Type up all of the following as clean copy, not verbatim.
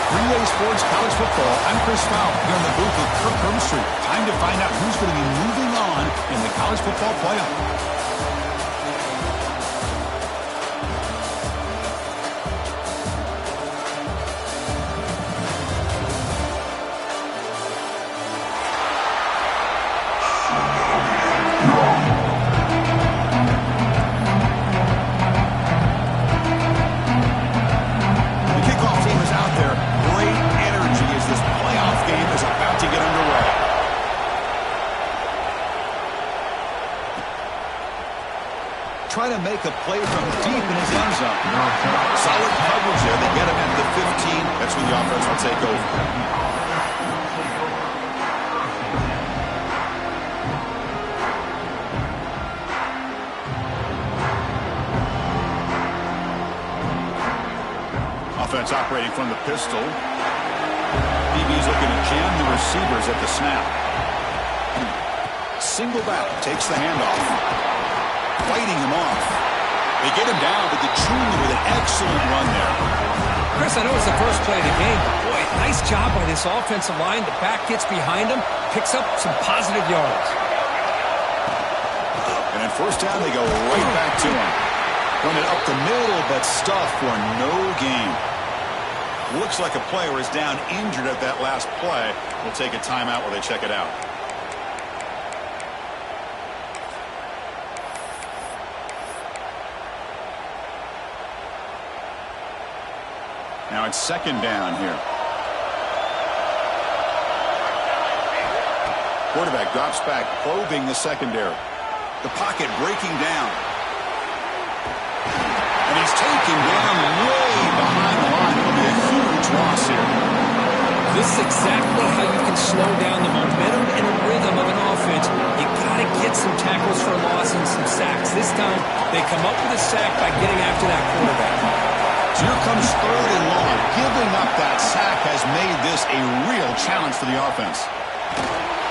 3A Sports College Football. I'm Chris Fowl here in the booth with Kirk Herbstreit. Time to find out who's going to be moving on in the college football playoff. Try to make a play from deep in his end zone. Solid coverage there. They get him at the 15. That's when the offense will take over. Offense operating from the pistol. DB's looking to jam the receivers at the snap. Single back takes the handoff. Fighting him off. They get him down, but the junior with an excellent run there. Chris, I know it's the first play of the game, but boy, nice job by this offensive line. The back gets behind him, picks up some positive yards. And then first down, they go right back to him. Run it up the middle, but stuff for no gain. Looks like a player is down injured at that last play. We'll take a timeout while they check it out. Now it's second down here. Quarterback drops back, probing the secondary. The pocket breaking down. And he's taken down way behind the line. It'll be a huge loss here. This is exactly how you can slow down the momentum and a rhythm of an offense. You got to get some tackles for a loss and some sacks. This time, they come up with a sack by getting after that quarterback. Here comes third and long. Giving up that sack has made this a real challenge for the offense.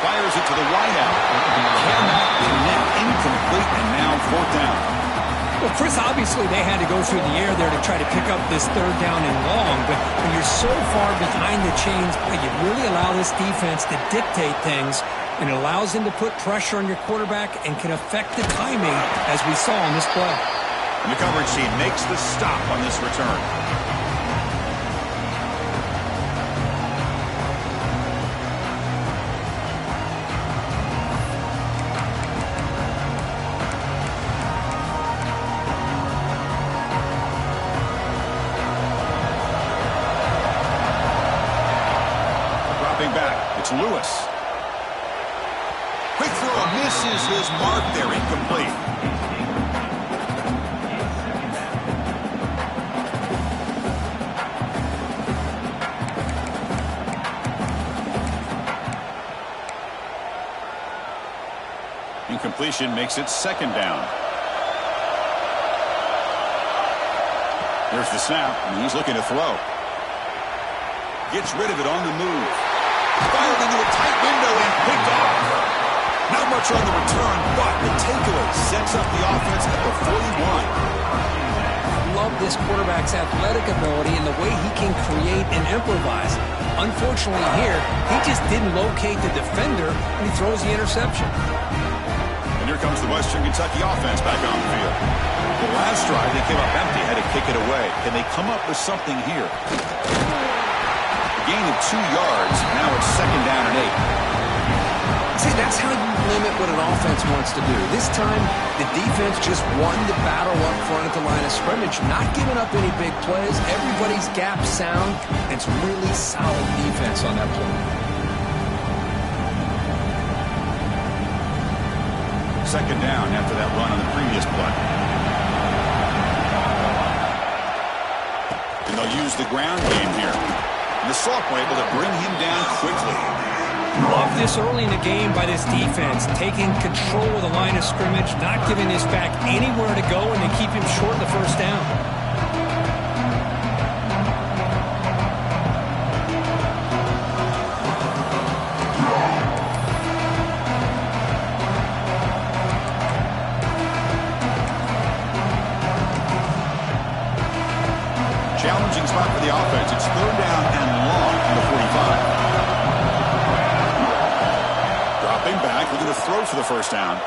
Fires it to the wideout. Cannot connect. Incomplete, and now fourth down. Well, Chris, obviously they had to go through the air there to try to pick up this third down and long, but when you're so far behind the chains, you really allow this defense to dictate things, and it allows them to put pressure on your quarterback and can affect the timing, as we saw on this play. And the coverage team makes the stop on this return. Dropping back, it's Lewis. Quick throw, misses his mark there, incomplete. Incompletion makes it second down. Here's the snap, and he's looking to throw. Gets rid of it on the move. Fired into a tight window and picked off. Not much on the return, but the takeaway sets up the offense at the 41. Love this quarterback's athletic ability and the way he can create and improvise. Unfortunately here, he just didn't locate the defender, and he throws the interception. And here comes the Western Kentucky offense back on the field. The last drive, they came up empty, had to kick it away. Can they come up with something here? A gain of 2 yards. Now it's second down and 8. See, that's how you limit what an offense wants to do. This time, the defense just won the battle up front at the line of scrimmage, not giving up any big plays. Everybody's gap sound, and it's really solid defense on that play. Second down after that run on the previous play. And they'll use the ground game here. And the sophomore able to bring him down quickly. Love this early in the game by this defense, taking control of the line of scrimmage, not giving this back anywhere to go, and they keep him short of the first down. Challenging spot for the offense. It's third down and long. looking to throw for the first down.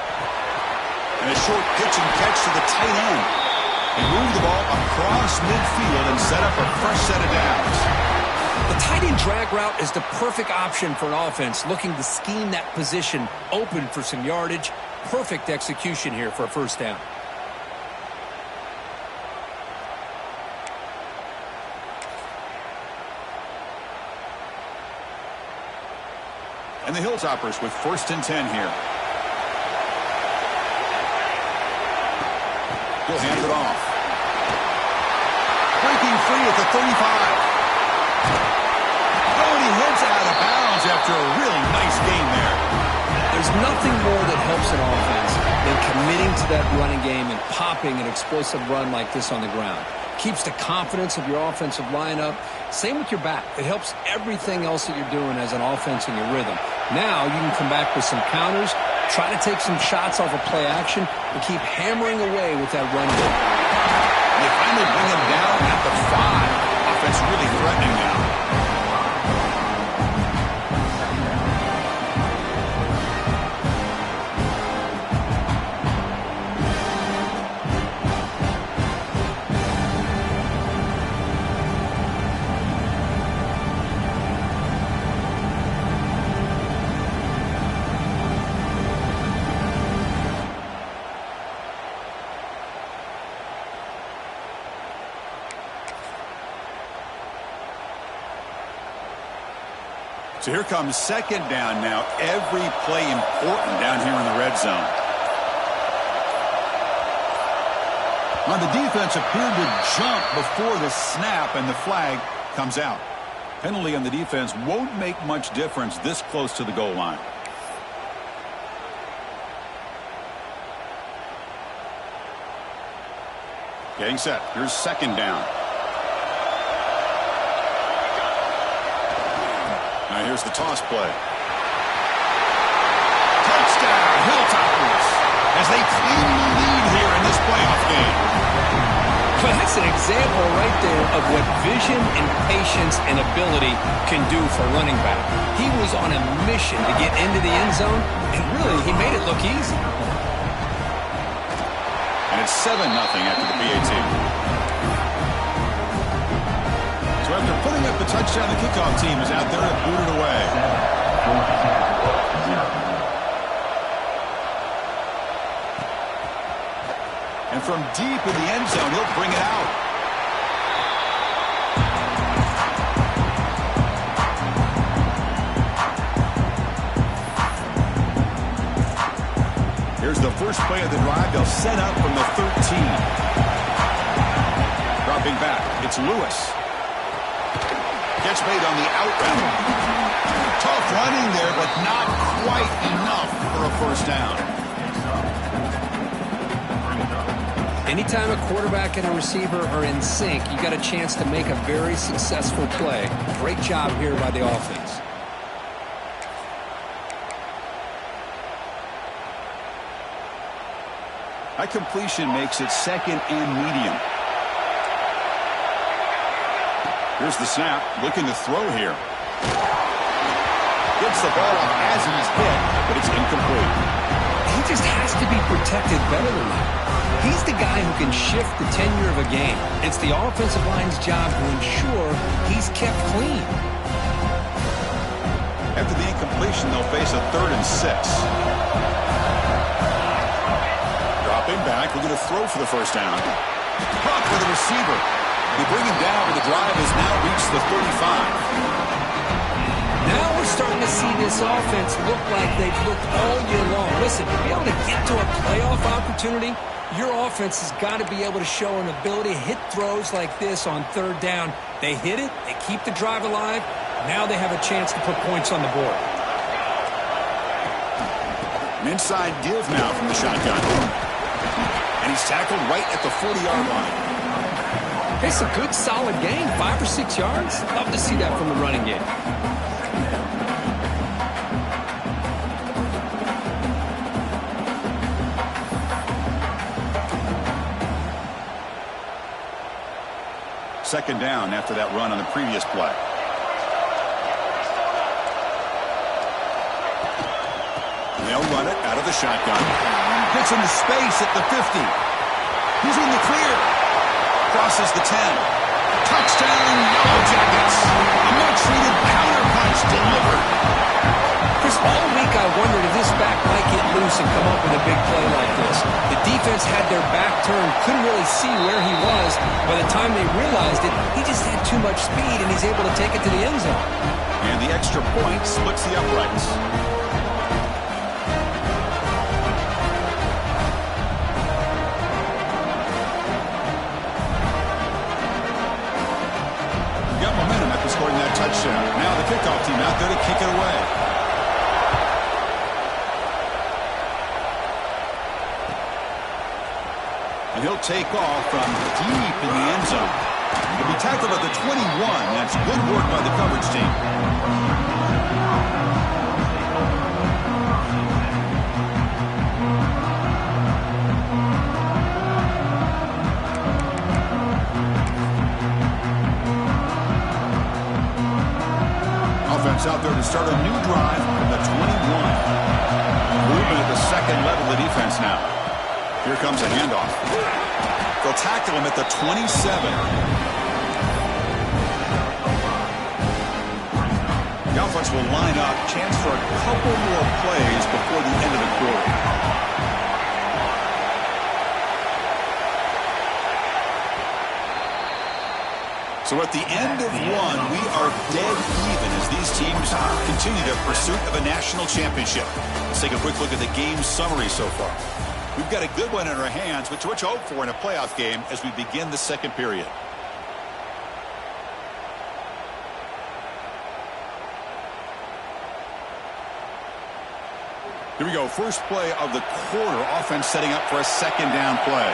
And a short pitch and catch to the tight end. They move the ball across midfield and set up a fresh set of downs. The tight end drag route is the perfect option for an offense looking to scheme that position open for some yardage. Perfect execution here for a first down. And the Hilltoppers with 1st and 10 here. He'll hand it off. Breaking free at the 35. Oh, and he heads out of bounds after a really nice game there. There's nothing more that helps an offense than committing to that running game and popping an explosive run like this on the ground. Keeps the confidence of your offensive lineup. Same with your back. It helps everything else that you're doing as an offense in your rhythm. Now you can come back with some counters, try to take some shots off of play action, and keep hammering away with that run game. They finally bring him down at the 5. Offense really threatening now. So here comes 2nd down now. Every play important down here in the red zone. Now the defense appeared to jump before the snap, and the flag comes out. Penalty on the defense won't make much difference this close to the goal line. Getting set. Here's 2nd down. Now here's the toss play. Touchdown, Hilltoppers, as they claim the lead here in this playoff game. Well, that's an example right there of what vision and patience and ability can do for a running back. He was on a mission to get into the end zone, and really, he made it look easy. And it's 7-0 after the PAT. So after putting up the touchdown, the kickoff team is out there to boot it away. And from deep in the end zone, he'll bring it out. Here's the first play of the drive. They'll set up from the 13. Dropping back, it's Lewis. Catch made on the out route. Tough running there, but not quite enough for a first down. Anytime a quarterback and a receiver are in sync, you got a chance to make a very successful play. Great job here by the offense. That completion makes it 2nd and medium. Here's the snap, looking to throw here. Gets the ball off as he's hit, but it's incomplete. He just has to be protected better than that. He's the guy who can shift the tenure of a game. It's the offensive line's job to ensure he's kept clean. After the incompletion, they'll face a 3rd and 6. Dropping back, looking to throw for the first down. Caught for the receiver. They bring him down, but the drive has now reached the 35. Now we're starting to see this offense look like they've looked all year long. Listen, to be able to get to a playoff opportunity, your offense has got to be able to show an ability to hit throws like this on 3rd down. They hit it, they keep the drive alive. Now they have a chance to put points on the board. An inside give now from the shotgun. And he's tackled right at the 40-yard line. It's a good, solid game, 5 or 6 yards. Love to see that from the running game. Second down after that run on the previous play. They'll run it out of the shotgun. Gets into space at the 50. He's in the clear. Crosses the 10. Touchdown, Yellow Jackets. A much-needed counter-punch delivered. Chris, all week I wondered if this back might get loose and come up with a big play like this. The defense had their back turned, couldn't really see where he was. By the time they realized it, he just had too much speed, and he's able to take it to the end zone. And the extra point splits the uprights. Got momentum after scoring that touchdown. Now the kickoff team out there to kick it away. And he'll take off from deep in the end zone. He'll be tackled at the 21. That's good work by the coverage team. Offense out there to start a new drive from the 21. Movement at the second level of the defense now. Here comes a handoff. They'll tackle him at the 27. The offense will line up. Chance for a couple more plays before the end of the quarter. So at the end of one, we are dead even as these teams continue their pursuit of a national championship. Let's take a quick look at the game summary so far. We've got a good one in our hands, which to hope for in a playoff game as we begin the second period. Here we go. First play of the quarter. Offense setting up for a second down play.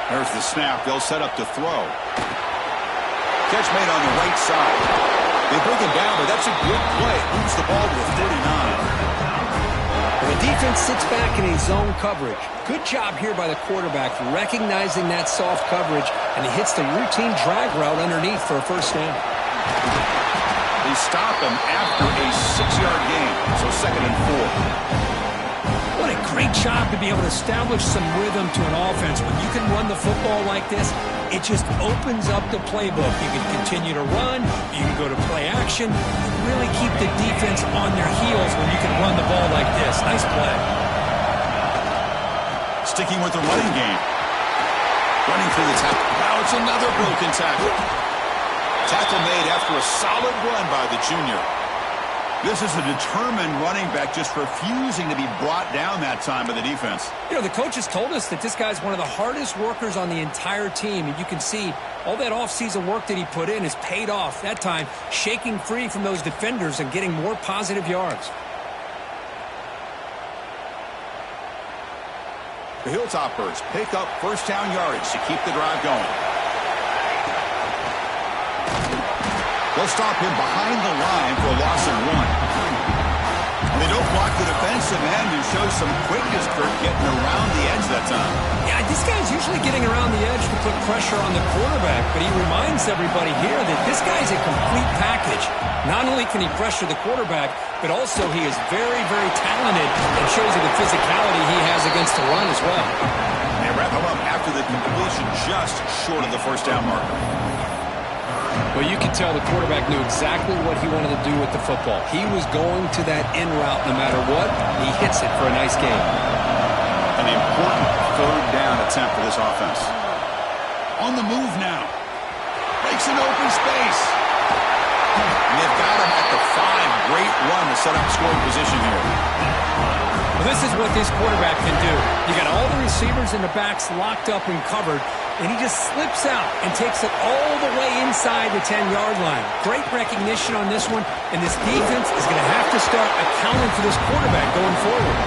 There's the snap. They'll set up to throw. Catch made on the right side. They bring him down, but that's a good play. Moves the ball to the 39. The defense sits back in a zone coverage. Good job here by the quarterback recognizing that soft coverage, and he hits the routine drag route underneath for a first down. They stop him after a 6-yard gain, so 2nd and 4. What a great job to be able to establish some rhythm to an offense. When you can run the football like this, it just opens up the playbook. You can continue to run, you can go to play action, and really keep the defense on their heels when you can run the ball like this. Nice play. Sticking with the running game. Running through the tackle. Now it's another broken tackle. Tackle made after a solid run by the junior. This is a determined running back just refusing to be brought down that time by the defense. You know, the coaches told us that this guy's one of the hardest workers on the entire team, and you can see all that offseason work that he put in has paid off. That time, shaking free from those defenders and getting more positive yards. The Hilltoppers pick up first down yardage to keep the drive going. They'll stop him behind the line for a loss of 1. And they don't block the defensive end who shows some quickness for getting around the edge that time. Yeah, this guy's usually getting around the edge to put pressure on the quarterback, but he reminds everybody here that this guy's a complete package. Not only can he pressure the quarterback, but also he is very, very talented and shows you the physicality he has against the run as well. They wrap him up after the completion just short of the first down marker. Well, you can tell the quarterback knew exactly what he wanted to do with the football. He was going to that in route no matter what. He hits it for a nice gain. An important third down attempt for this offense. On the move now. Makes an open space. And they've got him at the 5. Great run to set up scoring position here. Well, this is what this quarterback can do. You got all the receivers and the backs locked up and covered, and he just slips out and takes it all the way inside the 10-yard line. Great recognition on this one, and this defense is going to have to start accounting for this quarterback going forward.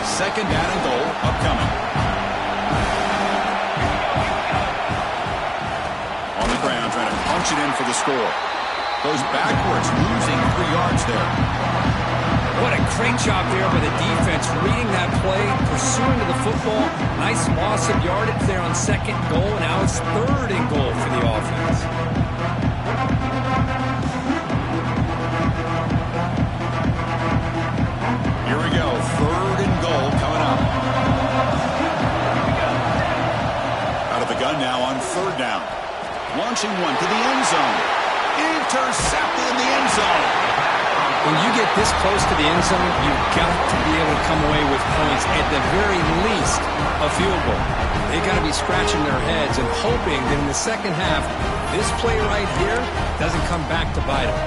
Second down and goal upcoming. On the ground, trying to punch it in for the score. Goes backwards, losing 3 yards there. What a great job there by the defense, reading that play, pursuing to the football. Nice loss of yardage there on second goal, and now it's 3rd and goal for the offense. Here we go. 3rd and goal coming up. Out of the gun now on 3rd down. Launching one to the end zone. Intercepted in the end zone. When you get this close to the end zone, you've got to be able to come away with points, at the very least, a field goal. They got to be scratching their heads and hoping that in the second half, this play right here doesn't come back to bite them.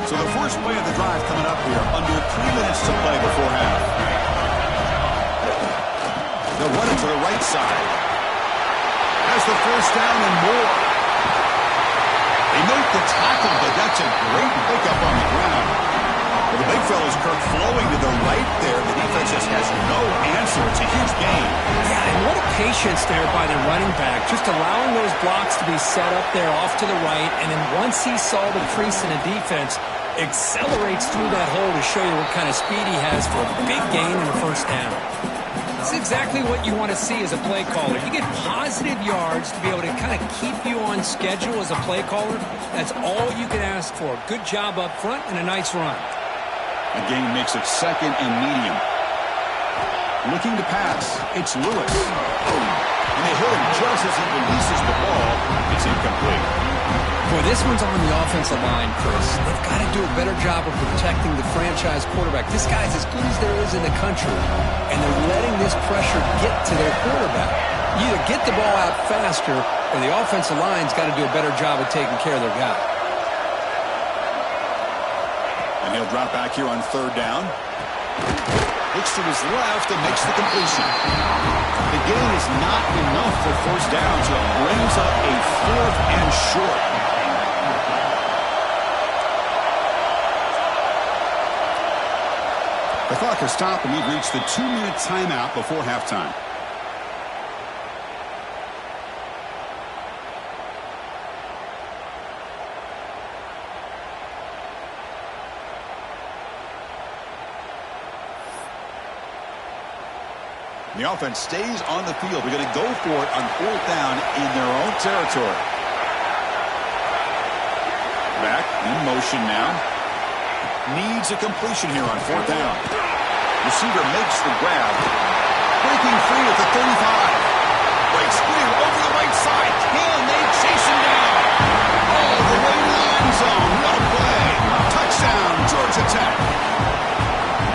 So the first play of the drive coming up here, under 3 minutes to play before half. They'll run it to the right side. Has the first down and more. They make the tackle, but that's a great pickup on the ground. Well, the big fella's Kirk flowing to the right there. The defense just has no answer. It's a huge gain. Yeah, and what a patience there by the running back, just allowing those blocks to be set up there off to the right, and then once he saw the crease in the defense, accelerates through that hole to show you what kind of speed he has for a big gain in the first down. That's exactly what you want to see as a play caller. You get positive yards to be able to kind of keep you on schedule as a play caller. That's all you can ask for. Good job up front and a nice run. The game makes it 2nd and medium. Looking to pass. It's Lewis. And they hit him just as he releases the ball. It's incomplete. Boy, this one's on the offensive line, Chris. They've got to do a better job of protecting the franchise quarterback. This guy's as good as there is in the country, and they're letting this pressure get to their quarterback. You either get the ball out faster, or the offensive line's got to do a better job of taking care of their guy. And he'll drop back here on 3rd down. Looks to his left and makes the completion. The gain is not enough for first down, so it brings up a 4th and short. The clock has stopped, and we've reached the 2-minute timeout before halftime. The offense stays on the field. We're going to go for it on 4th down in their own territory. Back in motion now. Needs a completion here on 4th down. Receiver makes the grab. Breaking free at the 35. Breaks free over the right side. Can they chase him down? All the way to the end zone. What a play. Touchdown, Georgia Tech.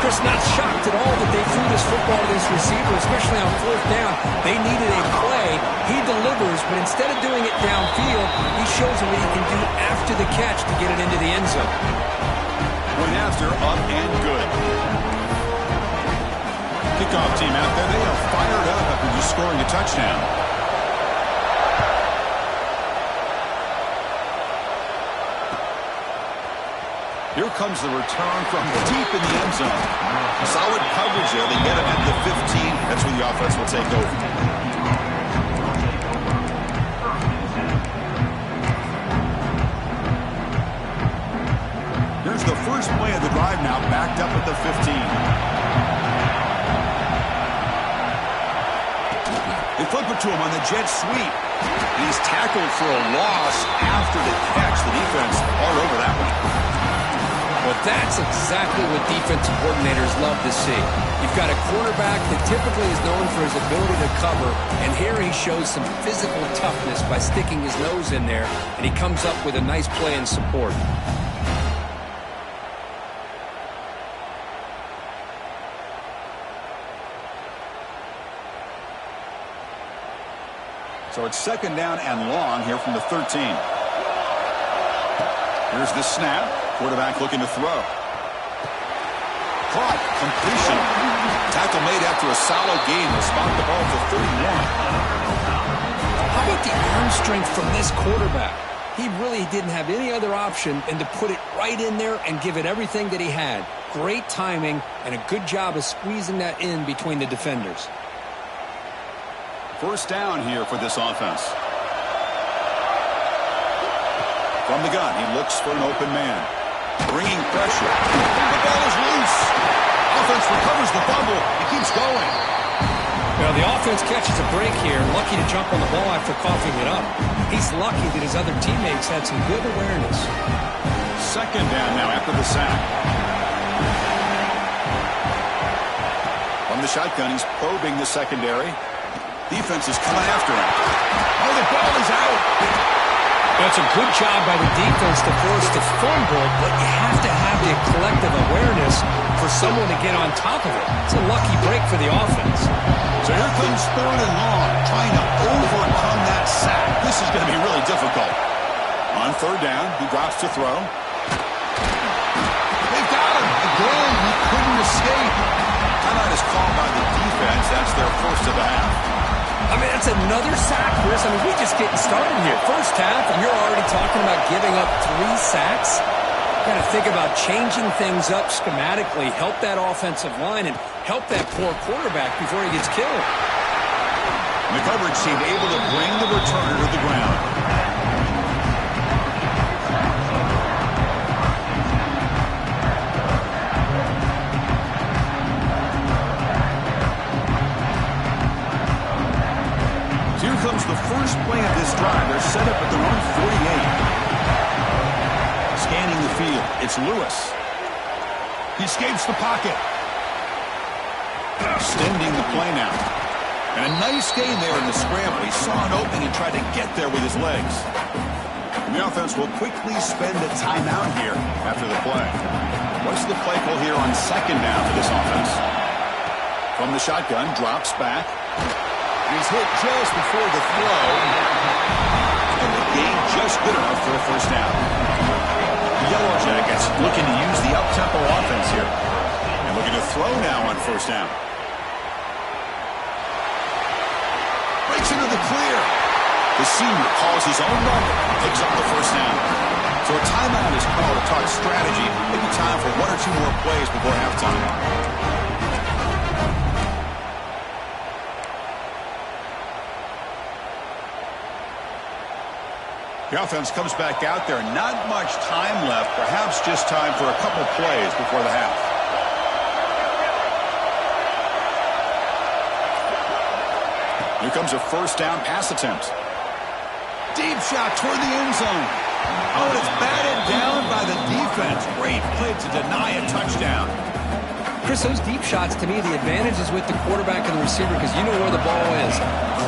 Chris, not shocked at all that they threw this football to this receiver, especially on 4th down. They needed a play. He delivers, but instead of doing it downfield, he shows them what he can do after the catch to get it into the end zone. Went after, up and good. Kickoff team out there, they are fired up after just scoring a touchdown. Here comes the return from deep in the end zone. Solid coverage there. They get him at the 15. That's where the offense will take over. Here's the first play of the drive now, backed up at the 15. They flip it to him on the jet sweep. He's tackled for a loss after the catch. The defense all over that one. Well, that's exactly what defensive coordinators love to see. You've got a quarterback that typically is known for his ability to cover, and here he shows some physical toughness by sticking his nose in there, and he comes up with a nice play in support. So it's 2nd down and long here from the 13. Here's the snap. Quarterback looking to throw. Caught. Completion. Tackle made after a solid gain. Will spot the ball for 31. How about the arm strength from this quarterback? He really didn't have any other option than to put it right in there and give it everything that he had. Great timing and a good job of squeezing that in between the defenders. First down here for this offense. From the gun, he looks for an open man. Bringing pressure. The ball is loose. Offense recovers the fumble. He keeps going. Well, the offense catches a break here, lucky to jump on the ball after coughing it up. He's lucky that his other teammates had some good awareness. Second down now after the sack. From the shotgun, he's probing the secondary. Defense is coming after him. Oh, the ball is out. That's a good job by the defense to force the fumble, but you have to have the collective awareness for someone to get on top of it. It's a lucky break for the offense. So here comes third and long, trying to overcome that sack. This is going to be really difficult. On third down, he drops to throw. They've got him. Again, he couldn't escape. Timeout is called by the defense. That's their first of the half. I mean, that's another sack, Chris. I mean, we're just getting started here. First half, and you're already talking about giving up 3 sacks. Got to think about changing things up schematically, help that offensive line, and help that poor quarterback before he gets killed. And the coverage seemed able to bring the returner to the ground. Comes the first play of this drive. They're set up at their own 48. Scanning the field. It's Lewis. He escapes the pocket. Extending the play now. And a nice gain there in the scramble. He saw an opening and tried to get there with his legs. And the offense will quickly spend a timeout here after the play. What's the play call here on second down for this offense? From the shotgun, drops back. He's hit just before the throw. And the gain just good enough for a first down. The Yellow Jackets looking to use the up-tempo offense here. And looking to throw now on first down. Breaks into the clear. The senior calls his own number. Picks up the first down. So a timeout is called to talk strategy. Maybe time for 1 or 2 more plays before halftime. The offense comes back out there. Not much time left. Perhaps just time for a couple plays before the half. Here comes a first down pass attempt. Deep shot toward the end zone. Oh, and it's batted down by the defense. Great play to deny a touchdown. Chris, those deep shots, to me, the advantage is with the quarterback and the receiver because you know where the ball is.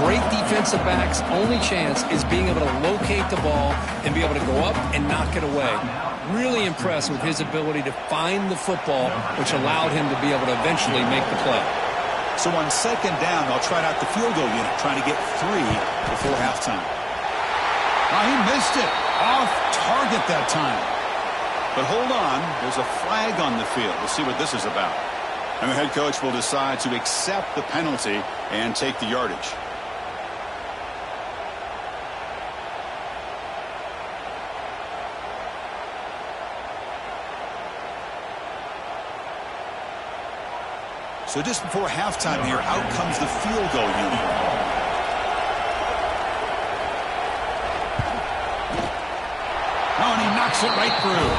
Great defensive backs, only chance is being able to locate the ball and be able to go up and knock it away. Really impressed with his ability to find the football, which allowed him to be able to eventually make the play. So on second down, they'll try out the field goal unit, trying to get 3 before halftime. Oh, he missed it. Off target that time. But hold on, there's a flag on the field. We'll see what this is about. And the head coach will decide to accept the penalty and take the yardage. So just before halftime here, out comes the field goal unit. Oh, and he knocks it right through.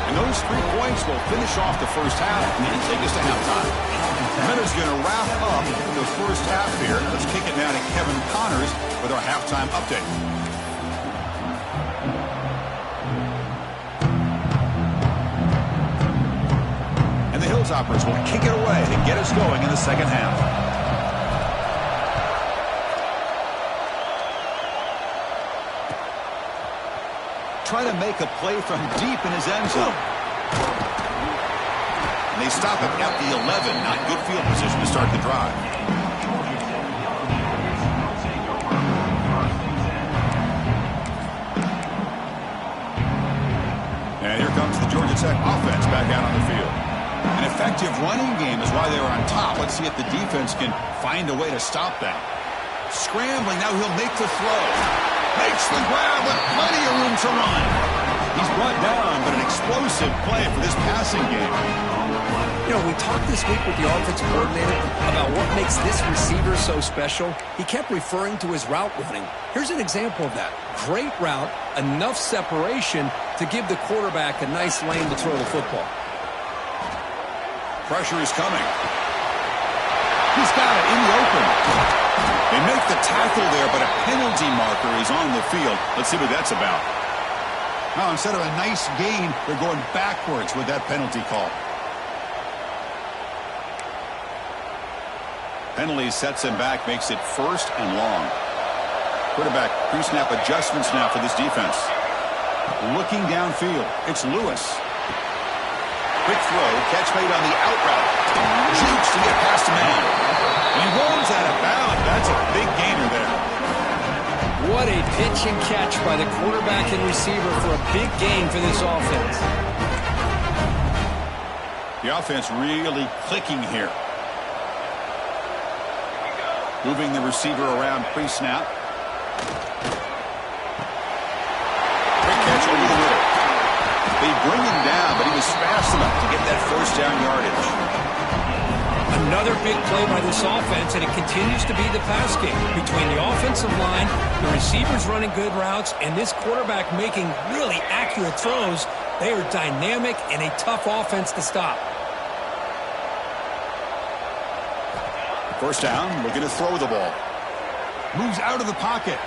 And those 3 points will finish off the first half and take us to halftime. Minutes going to wrap up the first half here. Let's kick it now to Kevin Connors with our halftime update. And the Hilltoppers will kick it away to get us going in the second half. Try to make a play from deep in his end zone. And they stop it at the 11. Not good field position to start the drive. And here comes the Georgia Tech offense back out on the field. An effective running game is why they were on top. Let's see if the defense can find a way to stop that. Scrambling, now he'll make the throw. Makes the grab with plenty of room to run. He's brought down, but an explosive play for this passing game. You know, we talked this week with the offensive coordinator about what makes this receiver so special. He kept referring to his route running. Here's an example of that. Great route, enough separation to give the quarterback a nice lane to throw the football. Pressure is coming. He's got it in the open. They make the tackle there, but a penalty marker is on the field. Let's see what that's about. Now, instead of a nice gain, they're going backwards with that penalty call. Penalty sets him back, makes it 1st and long. Quarterback pre-snap adjustments now for this defense. Looking downfield, it's Lewis. Quick throw, catch made on the out route. Jukes to get past a man. And he rolls out of bounds. That's a big gainer there. What a pitch and catch by the quarterback and receiver for a big gain for this offense. The offense really clicking here. Moving the receiver around pre-snap. Quick catch over the middle. They bring him down, but he was fast enough to get that 1st down yardage. Another big play by this offense, and it continues to be the pass game. Between the offensive line, the receivers running good routes, and this quarterback making really accurate throws, they are dynamic and a tough offense to stop. 1st down, looking to throw the ball. Moves out of the pocket.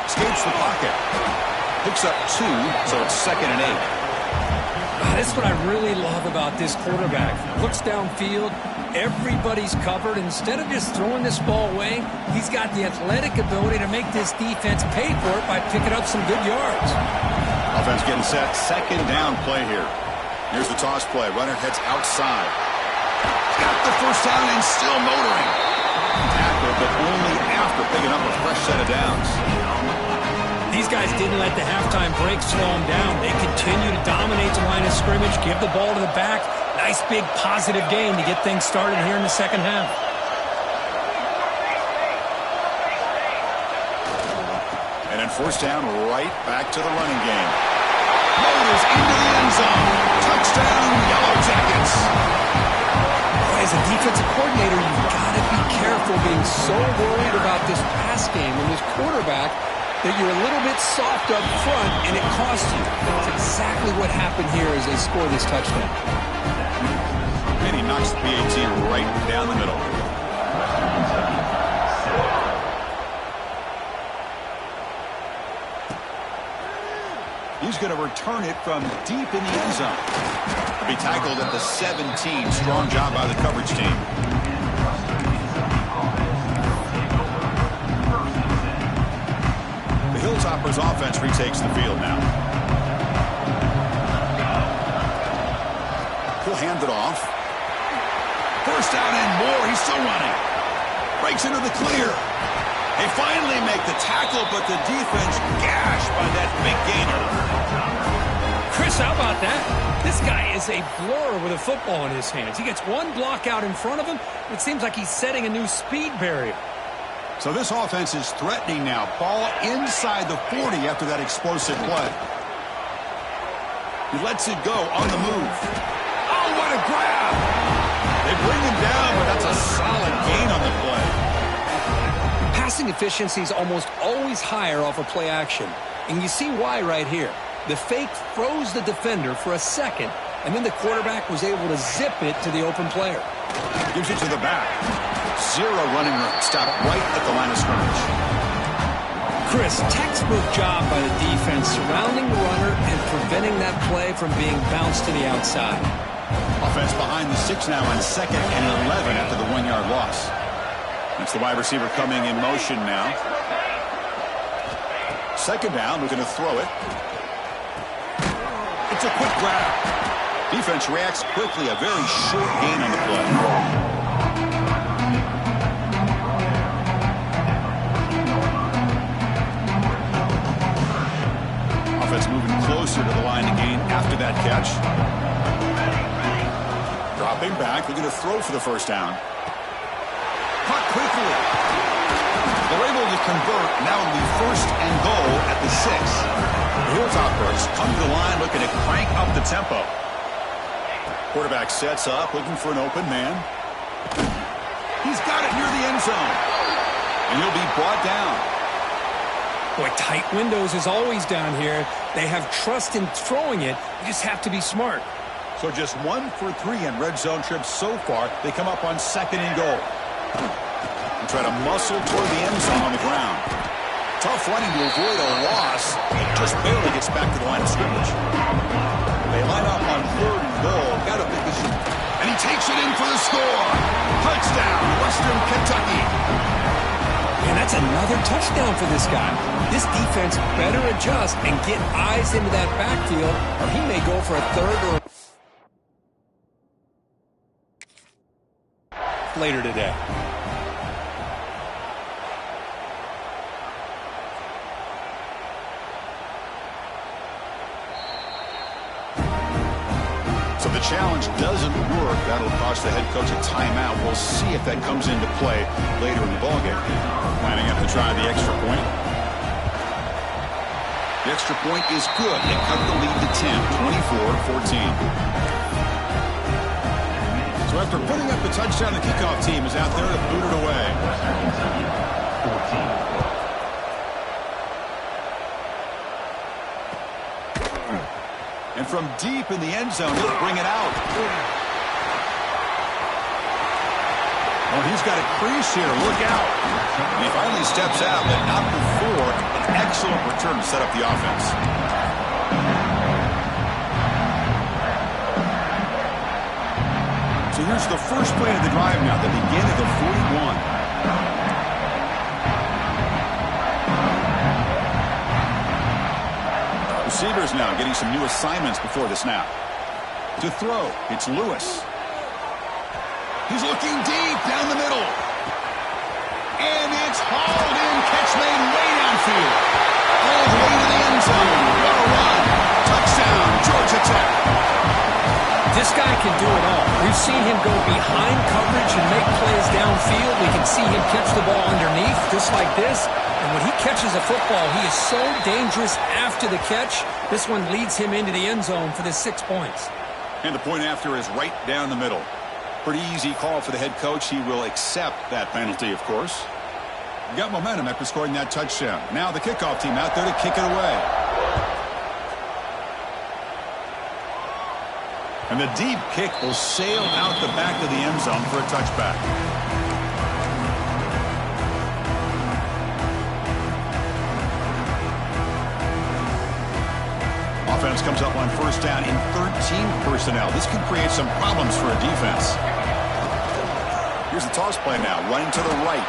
Escapes the pocket. Picks up 2, so it's 2nd and 8. That's what I really love about this quarterback. Looks downfield, everybody's covered. Instead of just throwing this ball away, he's got the athletic ability to make this defense pay for it by picking up some good yards. Offense getting set, 2nd down play here. Here's the toss play. Runner heads outside. Got the 1st down and still motoring. Tackle, but only after picking up a fresh set of downs. These guys didn't let the halftime break slow them down. They continue to dominate the line of scrimmage, give the ball to the back. Nice big positive gain to get things started here in the 2nd half. And then 1st down, right back to the running game. Motors into the end zone. Touchdown, Yellow Jackets. As a defensive coordinator, you've got to be careful being so worried about this pass game and this quarterback that you're a little bit soft up front, and it costs you. That's exactly what happened here as they score this touchdown. And he knocks the PAT right down the middle. He's going to return it from deep in the end zone. He'll be tackled at the 17. Strong job by the coverage team. Hilltoppers offense retakes the field now. He'll hand it off. 1st down and more. He's still running. Breaks into the clear. They finally make the tackle, but the defense gashed by that big gainer. Chris, how about that? This guy is a blur with a football in his hands. He gets one block out in front of him. It seems like he's setting a new speed barrier. So this offense is threatening now. Ball inside the 40 after that explosive play. He lets it go on the move. Oh, what a grab! They bring him down, but that's a solid gain on the play. Passing efficiency is almost always higher off of play action. And you see why right here. The fake froze the defender for a second, and then the quarterback was able to zip it to the open player. Gives it to the back. 0 running room. Stop right at the line of scrimmage. Chris, textbook job by the defense surrounding the runner and preventing that play from being bounced to the outside. Offense behind the 6 now on 2nd and 11 after the 1-yard loss. That's the wide receiver coming in motion now. 2nd down, looking to throw it. It's a quick grab. Defense reacts quickly. A very short gain on the play. Offense moving closer to the line to gain after that catch. Dropping back, looking to throw for the 1st down. Caught quickly. They're able to convert. Now it'll be 1st and goal at the 6. The Hilltoppers come to the line looking to crank up the tempo. Quarterback sets up, looking for an open man. He's got it near the end zone. And he'll be brought down. Boy, tight windows is always down here. They have trust in throwing it. You just have to be smart. So just 1 for 3 in red zone trips so far. They come up on 2nd and goal. And try to muscle toward the end zone on the ground. Tough running to avoid a loss. Just barely gets back to the line of scrimmage. They line up on 3rd and goal. Got a position. And he takes it in for the score. Touchdown, Western Kentucky. And that's another touchdown for this guy. This defense better adjust and get eyes into that backfield, or he may go for a 3rd or later today. So the challenge doesn't work. That'll cost the head coach a timeout. We'll see if that comes into play later in the ballgame. Lining up to try the extra point. The extra point is good. They cut the lead to 10, 24-14. So after putting up the touchdown, the kickoff team is out there to boot it away. And from deep in the end zone, he'll bring it out. Oh, he's got a crease here. Look out. And he finally steps out, but not before an excellent return to set up the offense. So here's the first play of the drive now. They begin at the 41. Receivers now getting some new assignments before the snap. To throw, it's Lewis. He's looking deep down the middle. And it's hauled in. Catch made way downfield. All the way to the end zone. What a run. Touchdown, Georgia Tech. This guy can do it all. We've seen him go behind coverage and make plays downfield. We can see him catch the ball underneath, just like this. And when he catches a football, he is so dangerous after the catch. This one leads him into the end zone for the 6 points. And the point after is right down the middle. Pretty easy call for the head coach. He will accept that penalty, of course. Got momentum after scoring that touchdown. Now the kickoff team out there to kick it away. And the deep kick will sail out the back of the end zone for a touchback. Offense comes up on first down in 13 personnel. This could create some problems for a defense. Here's the toss play now, running to the right.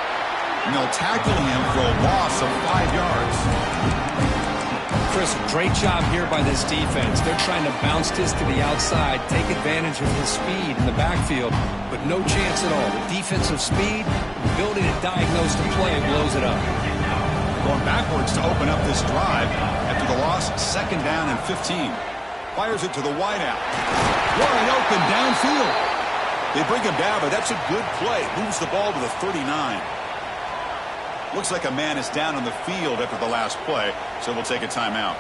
And they'll tackle him for a loss of 5 yards. Chris, great job here by this defense. They're trying to bounce this to the outside, take advantage of his speed in the backfield, but no chance at all. The defensive speed, ability to diagnose the play, blows it up. Going backwards to open up this drive after the loss, 2nd down and 15. Fires it to the wideout. Wide open downfield. They bring him down, but that's a good play. Moves the ball to the 39. Looks like a man is down on the field after the last play, so we'll take a timeout.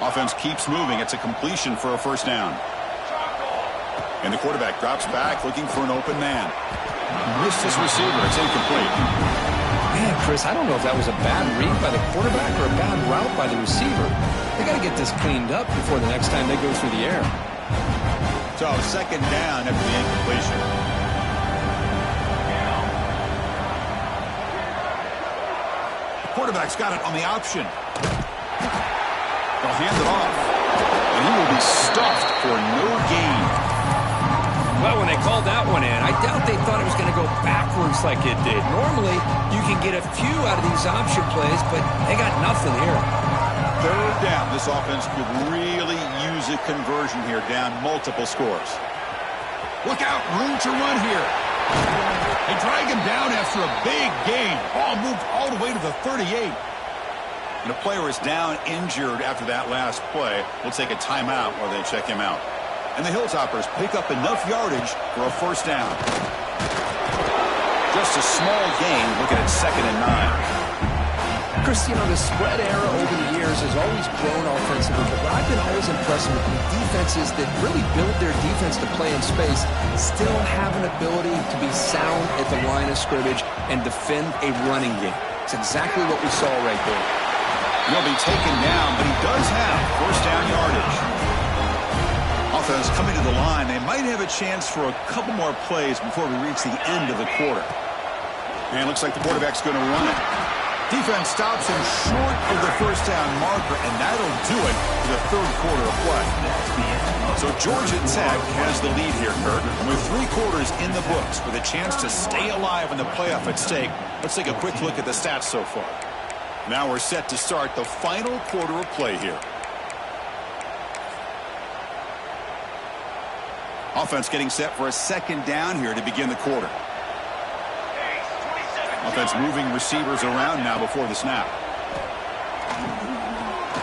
Offense keeps moving. It's a completion for a first down. And the quarterback drops back looking for an open man. Missed his receiver. It's incomplete. Man, Chris, I don't know if that was a bad read by the quarterback or a bad route by the receiver. They got to get this cleaned up before the next time they go through the air. So 2nd down after the incompletion. Quarterback's got it on the option. They'll hand it off. And he will be stuffed for no gain. Well, when they called that one in, I doubt they thought it was going to go backwards like it did. Normally, you can get a few out of these option plays, but they got nothing here. 3rd down. This offense could really use a conversion here, down multiple scores. Look out, room to run here. They drag him down after a big gain. Ball moved all the way to the 38. And a player is down injured after that last play. We'll take a timeout while they check him out. And the Hilltoppers pick up enough yardage for a first down. Just a small gain, looking at 2nd and 9. Chris, you know, the spread era over the years has always grown offensively, but what I've been always impressed with defenses that really build their defense to play in space still have an ability to be sound at the line of scrimmage and defend a running game. It's exactly what we saw right there. He'll be taken down, but he does have first down yardage. offense coming to the line. They might have a chance for a couple more plays before we reach the end of the quarter. And it looks like the quarterback's going to run it. Defense stops him short of the first down marker, and that'll do it for the third quarter of play. So Georgia Tech has the lead here, Kurt. With 3 quarters in the books, with a chance to stay alive in the playoff at stake, let's take a quick look at the stats so far. Now we're set to start the final quarter of play here. Offense getting set for a second down here to begin the quarter. Offense moving receivers around now before the snap.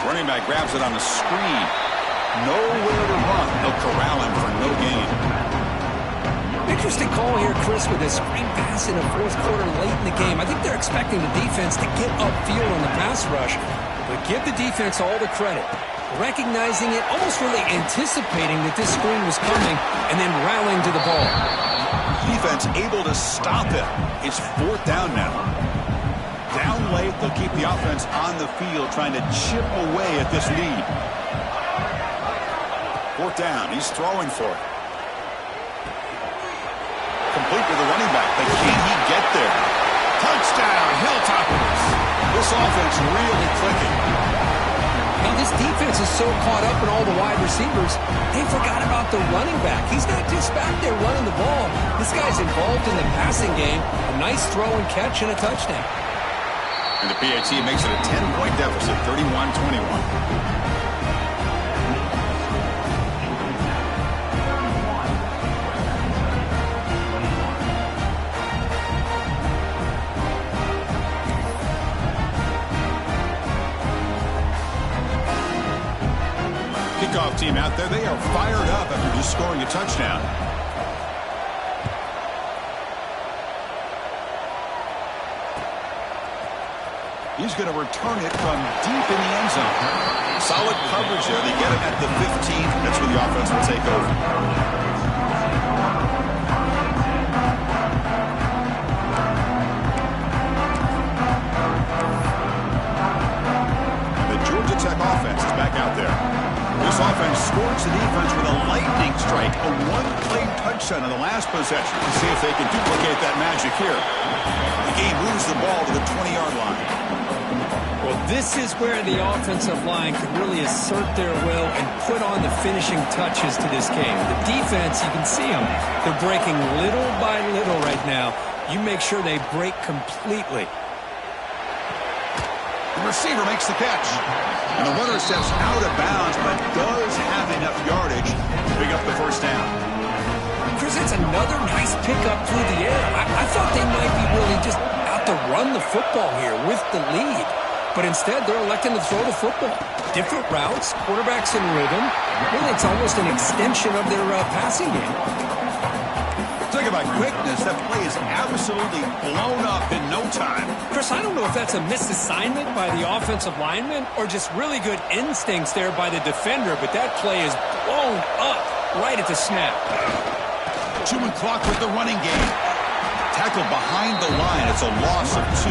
Running back grabs it on the screen. Nowhere to run. They'll corral him for no gain. Interesting call here, Chris, with a screen pass in the fourth quarter late in the game. I think they're expecting the defense to get upfield on the pass rush, but give the defense all the credit. Recognizing it, almost really anticipating that this screen was coming, and then rallying to the ball. Defense able to stop it. It's 4th down now. Down late, they'll keep the offense on the field trying to chip away at this lead. 4th down. He's throwing for it. Complete with the running back, but can he get there? Touchdown, Hilltoppers. This offense really clicking. Now, this defense is so caught up in all the wide receivers, they forgot about the running back. He's not just back there running the ball. This guy's involved in the passing game. A nice throw and catch and a touchdown. And the PAT makes it a 10-point deficit, 31-21. Kickoff team out there. They are fired up after just scoring a touchdown. He's going to return it from deep in the end zone. Solid coverage there. They get him at the 15. That's where the offense will take over. The Georgia Tech offense is back out there. This offense scores the defense with a lightning strike, a one-play touchdown in the last possession. Let's see if they can duplicate that magic here. The game moves the ball to the 20-yard line. Well, this is where the offensive line can really assert their will and put on the finishing touches to this game. The defense, you can see them. They're breaking little by little right now. You make sure they break completely. The receiver makes the catch. And the runner steps out of bounds, but does have enough yardage to pick up the first down. Chris, it's another nice pickup through the air. I thought they might be really just out to run the football here with the lead. But instead, they're electing to throw the football. Different routes, quarterbacks in rhythm. Really, it's almost an extension of their passing game. Talk about quickness. That play is absolutely blown up in no time. Chris, I don't know if that's a misassignment by the offensive lineman or just really good instincts there by the defender, but that play is blown up right at the snap. 2-minute clock with the running game. Tackled behind the line. It's a loss of 2.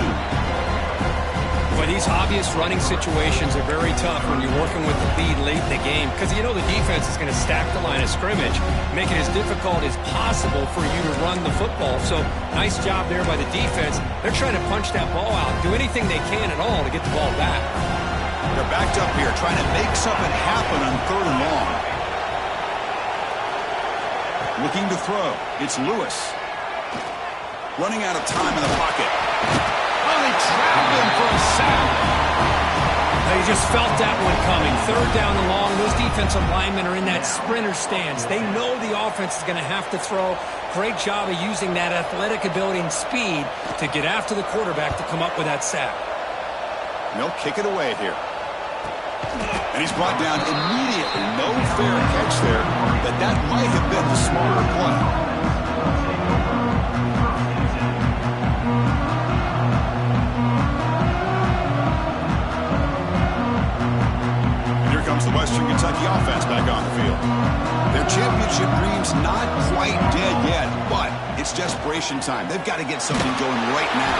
But these obvious running situations are very tough when you're working with the lead late in the game because you know the defense is going to stack the line of scrimmage, make it as difficult as possible for you to run the football. So nice job there by the defense. They're trying to punch that ball out, do anything they can at all to get the ball back. They're backed up here trying to make something happen on 3rd and long. Looking to throw. It's Lewis. Running out of time in the pocket. They trapped him for a sack. They just felt that one coming. 3rd down and long. Those defensive linemen are in that sprinter stance. They know the offense is going to have to throw. Great job of using that athletic ability and speed to get after the quarterback to come up with that sack. And they'll kick it away here. And he's brought down immediately. No fair catch there, but that might have been the smarter play. Comes the Western Kentucky offense back on the field. Their championship dream's not quite dead yet, but it's desperation time. They've got to get something going right now.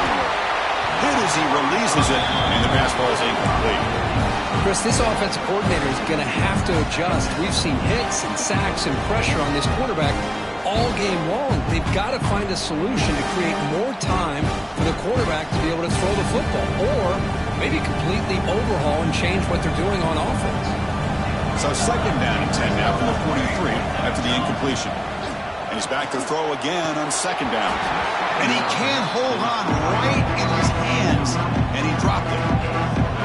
Hit as he releases it, and the pass ball is incomplete. Chris, this offensive coordinator is going to have to adjust. We've seen hits and sacks and pressure on this quarterback all game long. They've got to find a solution to create more time for the quarterback to be able to throw the football, or maybe completely overhaul and change what they're doing on offense. So second down and 10 now from the 43 after the incompletion. And he's back to throw again on second down. And he can't hold on right in his hands. And he dropped it.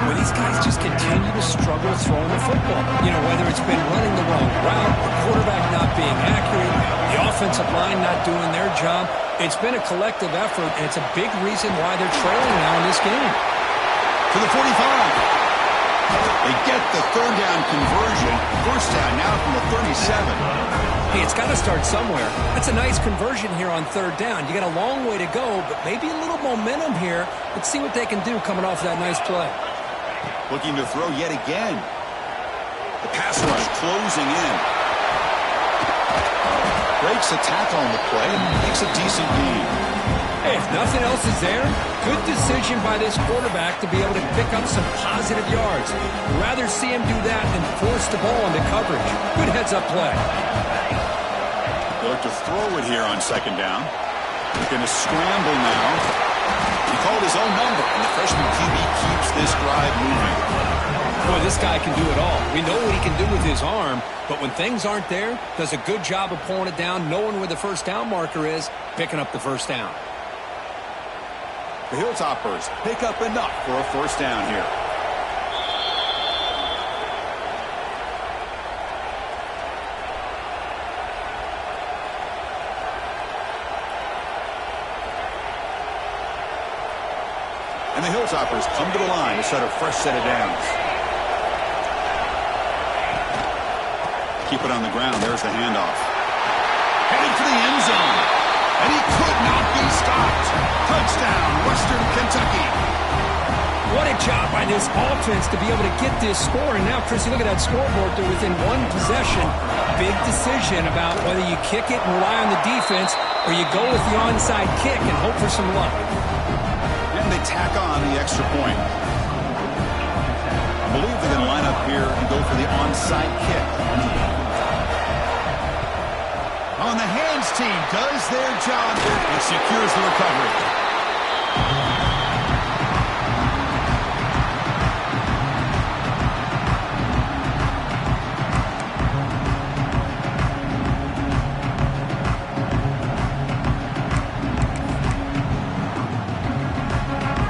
Well, these guys just continue to struggle throwing the football. You know, whether it's been running the wrong route, the quarterback not being accurate, the offensive line not doing their job. It's been a collective effort, and it's a big reason why they're trailing now in this game. To the 45. They get the third down conversion. First down now from the 37. Hey, it's got to start somewhere. That's a nice conversion here on third down. You got a long way to go, but maybe a little momentum here. Let's see what they can do coming off that nice play. Looking to throw yet again. The pass rush closing in. Breaks a tackle on the play and makes a decent gain. Hey, if nothing else is there, good decision by this quarterback to be able to pick up some positive yards. Rather see him do that than force the ball into coverage. Good heads-up play. They look to throw it here on second down. He's going to scramble now. He called his own number, and the freshman QB keeps this drive moving. Boy, this guy can do it all. We know what he can do with his arm, but when things aren't there, does a good job of pulling it down, knowing where the first down marker is, picking up the first down. The Hilltoppers pick up enough for a first down here. And the Hilltoppers come to the line to set a fresh set of downs. Keep it on the ground. There's the handoff. Headed for the end zone. And he could not be stopped. Touchdown, Western Kentucky. What a job by this offense to be able to get this score. And now, Chris, you look at that scoreboard. They're within one possession. Big decision about whether you kick it and rely on the defense or you go with the onside kick and hope for some luck. And they tack on the extra point. I believe they're going to line up here and go for the onside kick. On the hands team does their job and secures the recovery.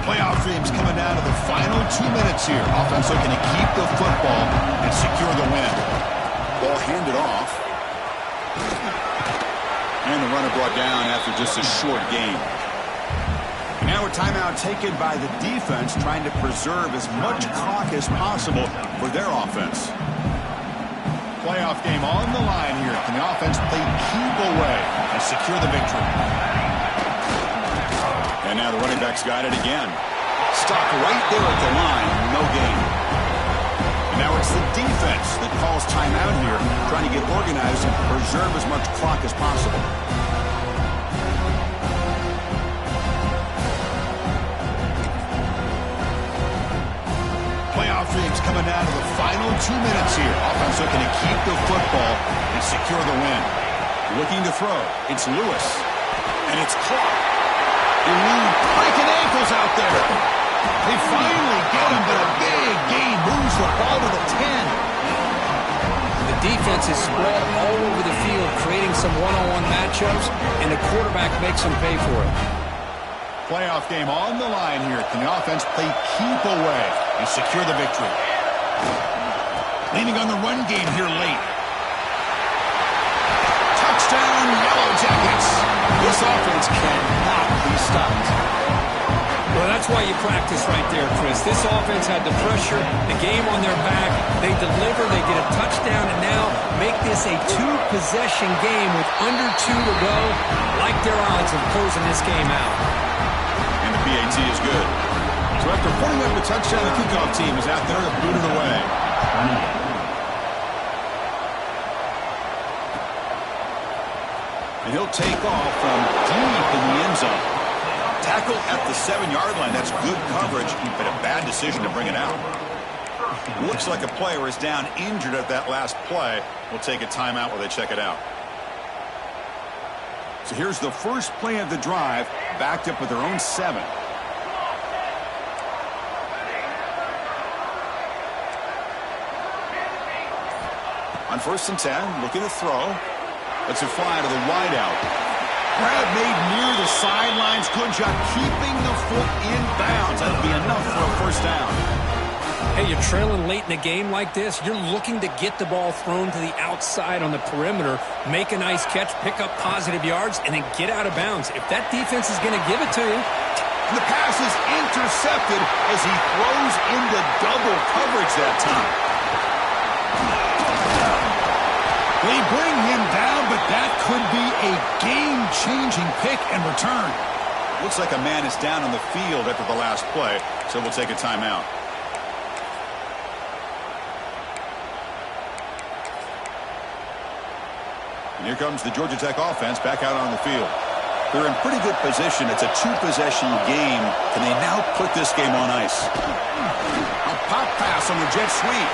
Playoff dreams coming down to the final 2 minutes here. Offense looking to keep the football and secure the win. Ball handed off. And the runner brought down after just a short gain. Now a timeout taken by the defense, trying to preserve as much clock as possible for their offense. Playoff game on the line here. Can the offense play keep away and secure the victory? And now the running back's got it again. Stopped right there at the line. No gain. Now it's the defense that calls timeout here, trying to get organized and preserve as much clock as possible. Playoff dreams coming down to the final 2 minutes here. Offense looking to keep the football and secure the win. Looking to throw. It's Lewis. And it's caught. Elude breaking ankles out there. They finally get him, but a big gain moves the ball to the 10. The defense is spread all over the field, creating some one-on-one matchups, and the quarterback makes them pay for it. Playoff game on the line here. Can the offense play keep away and secure the victory? Leaning on the run game here late. Touchdown, Yellow Jackets. This offense cannot be stopped. Well, that's why you practice right there, Chris. This offense had the pressure, the game on their back. They deliver, they get a touchdown, and now make this a two-possession game with under 2 to go. Like their odds of closing this game out. And the PAT is good. So after putting up a touchdown, the kickoff team is out there to boot it away. And he'll take off from deep in the end zone. Tackle at the 7-yard line. That's good coverage, but a bad decision to bring it out. Looks like a player is down injured at that last play. We'll take a timeout while they check it out. So here's the first play of the drive, backed up with their own 7. On 1st and 10, looking to throw. Let's it fly to the wideout. Grab made near the sidelines. Good job keeping the foot in bounds. That'll be enough for a first down. Hey, you're trailing late in a game like this. You're looking to get the ball thrown to the outside on the perimeter, make a nice catch, pick up positive yards, and then get out of bounds. If that defense is going to give it to you. And the pass is intercepted as he throws into double coverage that time. They bring him down, but that could be a game-changing pick and return. Looks like a man is down on the field after the last play, so we'll take a timeout. And here comes the Georgia Tech offense back out on the field. They're in pretty good position. It's a 2-possession game. Can they now put this game on ice? A pop pass on the jet sweep.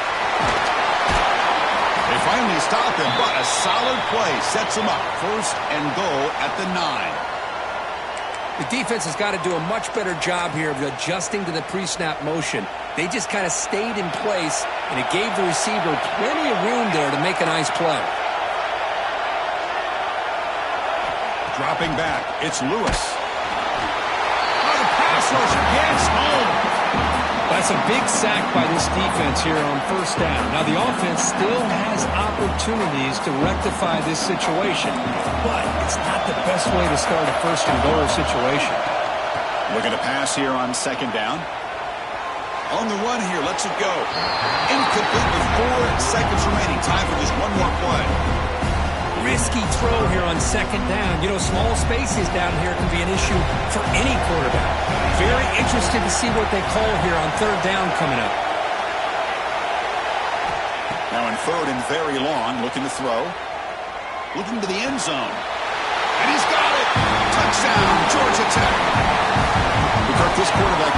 They finally stop him, but a solid play sets him up. 1st and goal at the 9. The defense has got to do a much better job here of adjusting to the pre-snap motion. They just kind of stayed in place, and it gave the receiver plenty of room there to make a nice play. Dropping back, it's Lewis. Oh, the pass rusher gets home. That's a big sack by this defense here on 1st down. Now, the offense still has opportunities to rectify this situation, but it's not the best way to start a 1st and goal situation. Looking to pass here on 2nd down. On the run here, lets it go. Incomplete with 4 seconds remaining. Time for just one more play. Risky throw here on 2nd down. You know, small spaces down here can be an issue for any quarterback. Very interested to see what they call here on 3rd down coming up. Now in 3rd and very long, looking to throw. Looking to the end zone. And he's got it. Touchdown, Georgia Tech. Because this quarterback